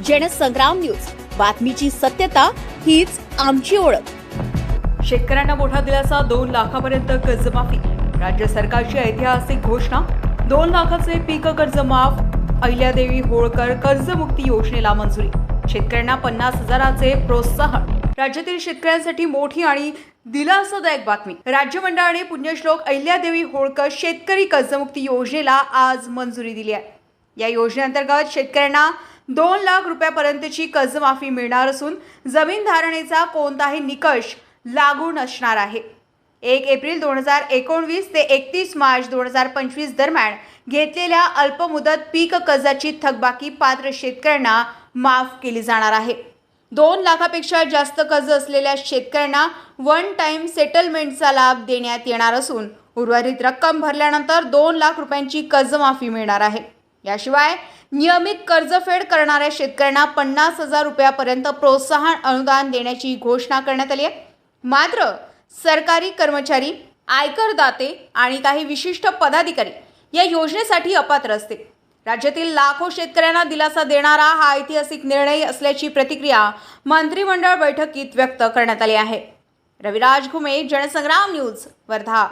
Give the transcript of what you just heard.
Jansangram news, बातमीची सत्यता हीच आमची ओळख। शेतकऱ्यांना मोठा दिलासा, 2 लाखापर्यंत कर्जमाफी। राज्य सरकारची ऐतिहासिक घोषणा, 2 लाखाचे पीक कर्ज माफ। अहिल्यादेवी होळकर कर्जमुक्ती योजनेला मंजुरी। शेतकऱ्यांना 50,000चे प्रोत्साहन। राज्यातील शेतकऱ्यांसाठी मोठी आणि दिलासादायक बातमी। राज्य मंडळाने पुण्यश्लोक अहिल्यादेवी होळकर शेतकरी कर्जमुक्ती योजनेला आज मंजुरी दिली आहे। या योजनेअंतर्गत शेतकऱ्यांना 2 लाख रुपयापर्यंतची कर्जमाफी मिळणार असून जमीन धारणेचा कोणताही निकष लागू नसणार आहे। 1 एप्रिल 2019 ते 31 मार्च 2025 दरम्यान घेतलेल्या अल्पमुदत पीक कर्जाची थकबाकी पात्र शेतकऱ्यांना माफ केली जाणार आहे। 2 लाखापेक्षा जास्त कर्ज असलेल्या शेतकऱ्यांना वन टाइम सेटलमेंटचा लाभ देण्यात येणार असून उर्वरित रक्कम भरल्यानंतर 2 लाख रुपयांची कर्जमाफी मिळणार आहे। याशिवाय नियमित कर्जफेड करणाऱ्या शेतकऱ्यांना 50,000 रुपयापर्यंत प्रोत्साहन अनुदान देण्याची घोषणा करण्यात आली आहे। मात्र सरकारी कर्मचारी, आयकरदाते आणि काही विशिष्ट पदाधिकारी या योजनेसाठी अपात्र असतील। राज्यातील लाखो शेतकऱ्यांना दिलासा देणारा हा ऐतिहासिक निर्णय असल्याची प्रतिक्रिया मंत्रिमंडळ बैठकीत व्यक्त करण्यात आली आहे। रविराज घुमे, जनसंग्राम न्यूज, वर्धा।